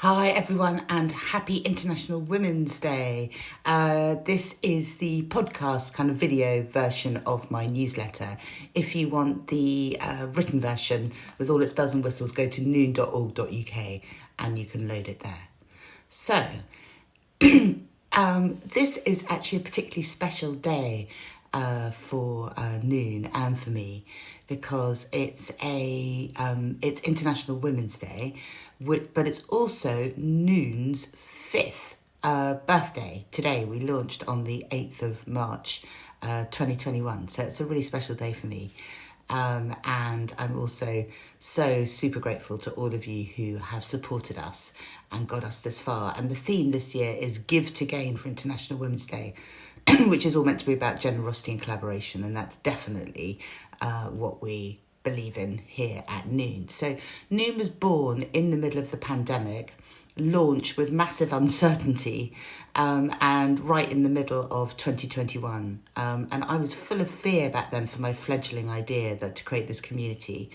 Hi everyone and happy International Women's Day. This is the podcast kind of video version of my newsletter. If you want the written version with all its bells and whistles, go to noon.org.uk and you can load it there. So, this is actually a particularly special day for Noon and for me because it's International Women's Day, but it's also Noon's 5th birthday. Today we launched on the 8th of March 2021, so it's a really special day for me. And I'm also so super grateful to all of you who have supported us and got us this far. And the theme this year is Give to Gain for International Women's Day, which is all meant to be about generosity and collaboration. And that's definitely what we believe in here at Noon. So Noon was born in the middle of the pandemic, launched with massive uncertainty and right in the middle of 2021. And I was full of fear back then for my fledgling idea that to create this community.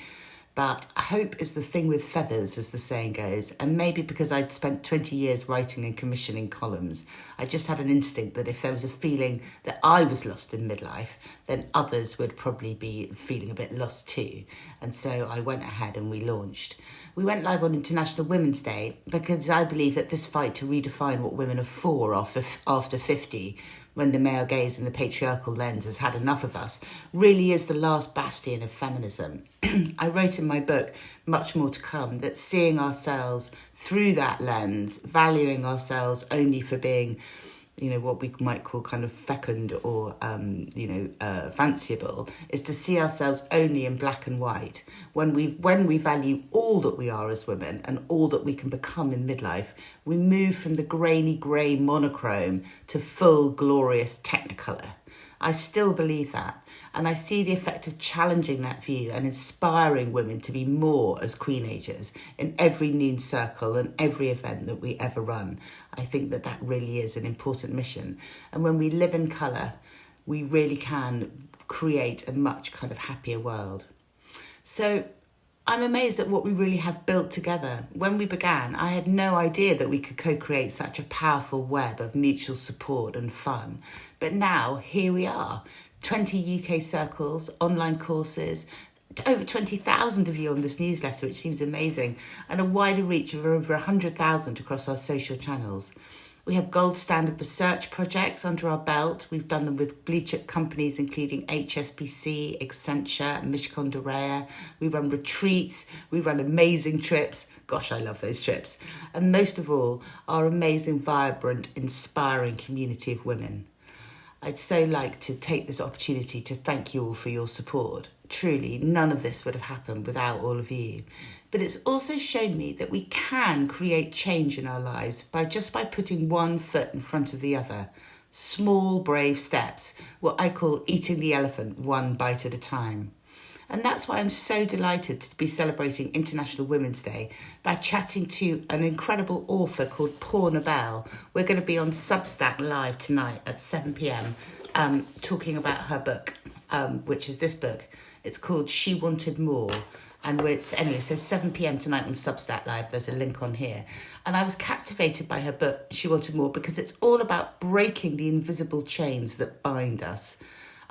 But hope is the thing with feathers, as the saying goes. And maybe because I'd spent 20 years writing and commissioning columns, I just had an instinct that if there was a feeling that I was lost in midlife, then others would probably be feeling a bit lost too. And so I went ahead and we launched. We went live on International Women's Day because I believe that this fight to redefine what women are for after 50, when the male gaze and the patriarchal lens has had enough of us, really is the last bastion of feminism. I wrote in my book, Much More to Come, that seeing ourselves through that lens, valuing ourselves only for being, what we might call kind of fecund or, fanciable, is to see ourselves only in black and white. When we value all that we are as women and all that we can become in midlife, we move from the grainy grey monochrome to full glorious technicolor. I still believe that. And I see the effect of challenging that view and inspiring women to be more as Queenagers in every Noon circle and every event that we ever run. I think that really is an important mission. And when we live in colour, we really can create a much kind of happier world. So I'm amazed at what we really have built together. When we began, I had no idea that we could co-create such a powerful web of mutual support and fun. But now, here we are. 20 UK circles, online courses, over 20,000 of you on this newsletter, which seems amazing, and a wider reach of over 100,000 across our social channels. We have gold standard research projects under our belt. We've done them with blue chip companies, including HSBC, Accenture, Mishcon de Reya. We run retreats. We run amazing trips. Gosh, I love those trips. And most of all, our amazing, vibrant, inspiring community of women. I'd so like to take this opportunity to thank you all for your support. Truly, none of this would have happened without all of you. But it's also shown me that we can create change in our lives by putting one foot in front of the other. Small, brave steps, what I call eating the elephant one bite at a time. And that's why I'm so delighted to be celebrating International Women's Day by chatting to an incredible author called Paula Bell. We're going to be on Substack live tonight at 7 p.m. Talking about her book, which is this book. It's called She Wanted More. And so 7 p.m. tonight on Substack Live, there's a link on here. And I was captivated by her book, She Wanted More, because it's all about breaking the invisible chains that bind us.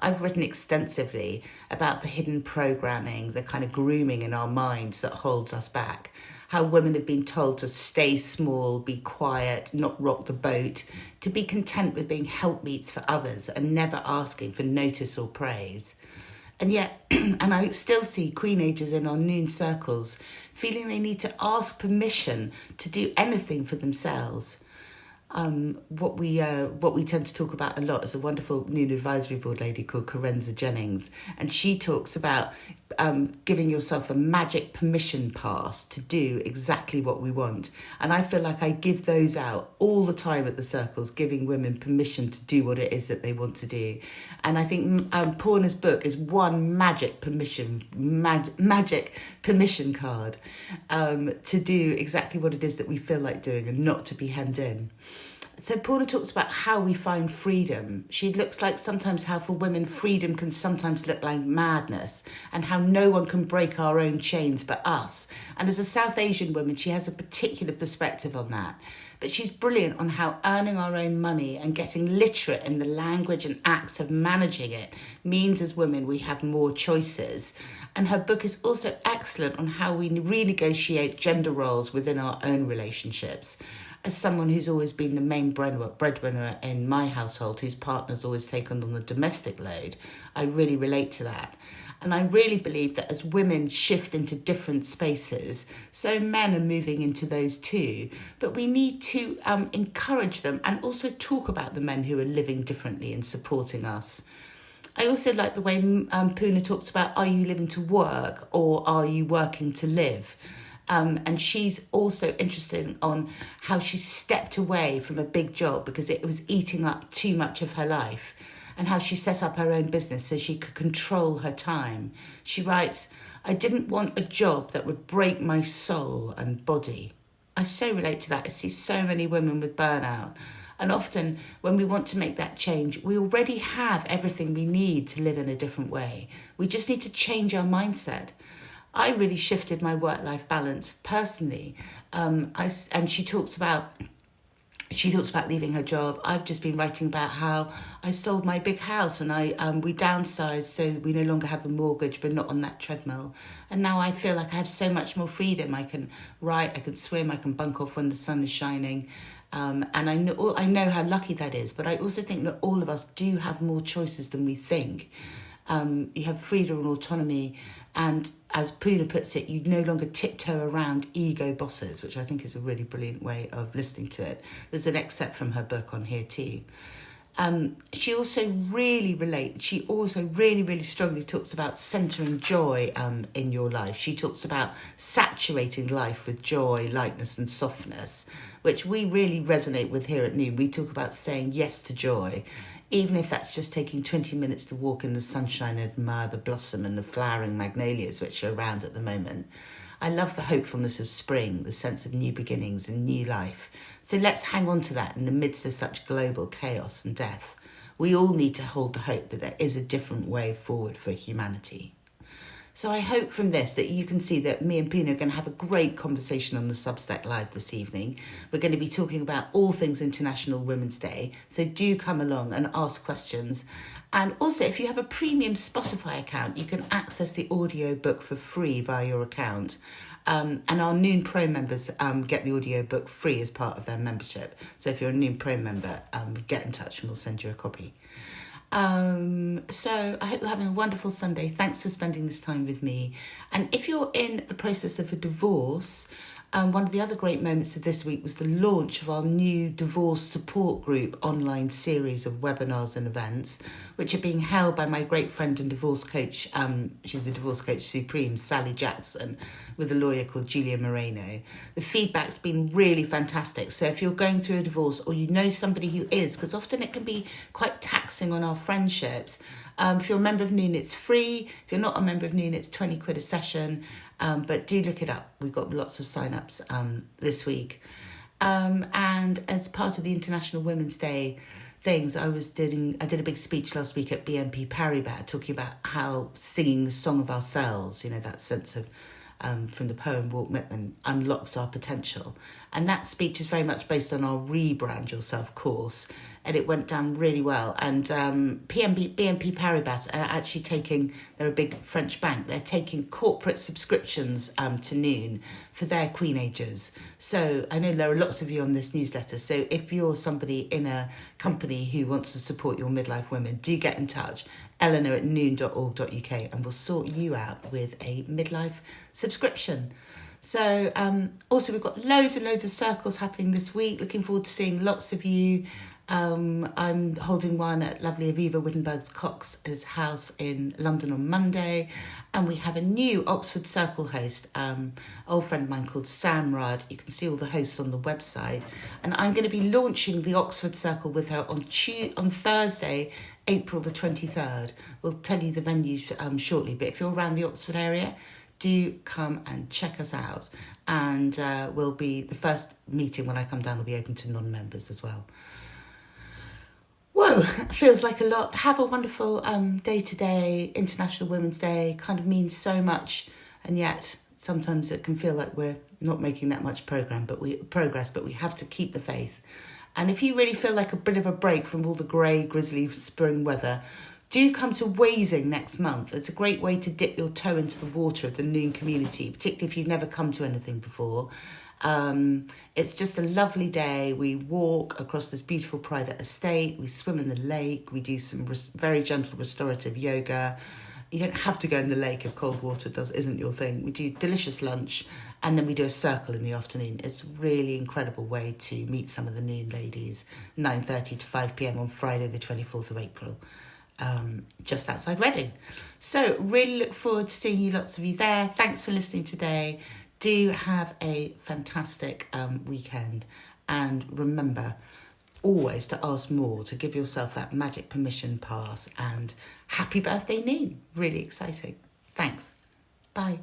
I've written extensively about the hidden programming, the kind of grooming in our minds that holds us back. How women have been told to stay small, be quiet, not rock the boat, to be content with being helpmeets for others and never asking for notice or praise. And yet, and I still see Queenagers in our Noon circles feeling they need to ask permission to do anything for themselves. What we tend to talk about a lot is a wonderful Noon Advisory Board lady called Carenza Jennings, and she talks about giving yourself a magic permission pass to do exactly what we want. And I feel like I give those out all the time at the circles, giving women permission to do what it is that they want to do. And I think Paula's book is one magic permission card to do exactly what it is that we feel like doing and not to be hemmed in. So Paula talks about how we find freedom. She looks like sometimes how for women freedom can sometimes look like madness, and how no one can break our own chains but us. And as a South Asian woman, she has a particular perspective on that. But she's brilliant on how earning our own money and getting literate in the language and acts of managing it means as women we have more choices. And her book is also excellent on how we renegotiate gender roles within our own relationships. As someone who's always been the main breadwinner in my household, whose partner's always taken on the domestic load, I really relate to that. And I really believe that as women shift into different spaces, so men are moving into those too. But we need to encourage them and also talk about the men who are living differently and supporting us. I also like the way Poona talks about, are you living to work or are you working to live? And she's also interested on how she stepped away from a big job because it was eating up too much of her life, and how she set up her own business so she could control her time. She writes, I didn't want a job that would break my soul and body. I so relate to that. I see so many women with burnout. And often when we want to make that change, we already have everything we need to live in a different way. We just need to change our mindset. I really shifted my work-life balance personally. And she talks about leaving her job. I've just been writing about how I sold my big house and we downsized, so we no longer have a mortgage, but not on that treadmill. And now I feel like I have so much more freedom. I can write, I can swim, I can bunk off when the sun is shining. And I know how lucky that is, but I also think that all of us do have more choices than we think. You have freedom and autonomy, and as Poona puts it, you no longer tiptoe around ego bosses, which I think is a really brilliant way of listening to it. There's an excerpt from her book on here too. She also really strongly talks about centering joy in your life. She talks about saturating life with joy, lightness and softness, which we really resonate with here at Noon. We talk about saying yes to joy, even if that's just taking 20 minutes to walk in the sunshine and admire the blossom and the flowering magnolias which are around at the moment. I love the hopefulness of spring, the sense of new beginnings and new life. So let's hang on to that in the midst of such global chaos and death. We all need to hold the hope that there is a different way forward for humanity. So I hope from this that you can see that me and Poona are going to have a great conversation on the Substack Live this evening. We're going to be talking about all things International Women's Day. So do come along and ask questions. And also, if you have a premium Spotify account, you can access the audio book for free via your account. And our Noon Pro members get the audio book free as part of their membership. So if you're a Noon Pro member, get in touch and we'll send you a copy. So I hope you're having a wonderful Sunday. Thanks for spending this time with me. And if you're in the process of a divorce, one of the other great moments of this week was the launch of our new divorce support group online series of webinars and events, which are being held by my great friend and divorce coach. She's a divorce coach supreme, Sally Jackson, with a lawyer called Julia Moreno. The feedback's been really fantastic. So if you're going through a divorce or you know somebody who is, because often it can be quite taxing on our friendships, if you're a member of Noon, it's free. If you're not a member of Noon, it's 20 quid a session. But do look it up. We've got lots of sign-ups this week. And as part of the International Women's Day things, I did a big speech last week at BNP Paribas talking about how singing the song of ourselves, that sense of from the poem Walt Whitman, unlocks our potential. And that speech is very much based on our Rebrand Yourself course. And it went down really well. And BNP Paribas are actually they're a big French bank, they're taking corporate subscriptions to Noon for their Queenagers. So I know there are lots of you on this newsletter. So if you're somebody in a company who wants to support your midlife women, do get in touch. Eleanor@noon.org.uk, and we'll sort you out with a midlife subscription. So also we've got loads and loads of circles happening this week. Looking forward to seeing lots of you. I'm holding one at lovely Aviva Wittenberg's Cox's house in London on Monday. And we have a new Oxford Circle host, old friend of mine called Sam Rudd. You can see all the hosts on the website. And I'm going to be launching the Oxford Circle with her on Thursday, April the 23rd. We'll tell you the venue shortly. But if you're around the Oxford area, do come and check us out. And we'll be, the first meeting when I come down will be open to non-members as well. Whoa, feels like a lot. Have a wonderful day today. International Women's Day kind of means so much, and yet sometimes it can feel like we're not making that much progress, but we have to keep the faith. And if you really feel like a bit of a break from all the grey, grisly spring weather, do come to Wazing next month. It's a great way to dip your toe into the water of the Noon community, particularly if you've never come to anything before. It's just a lovely day. We walk across this beautiful private estate. We swim in the lake. We do some very gentle restorative yoga. You don't have to go in the lake if cold water isn't your thing. We do delicious lunch, and then we do a circle in the afternoon. It's a really incredible way to meet some of the Noon ladies, 9:30 to 5 p.m. on Friday the 24th of April, just outside Reading. So really look forward to seeing lots of you there. Thanks for listening today. Do have a fantastic weekend, and remember always to ask more, to give yourself that magic permission pass, and happy birthday, Noon. Really exciting. Thanks. Bye.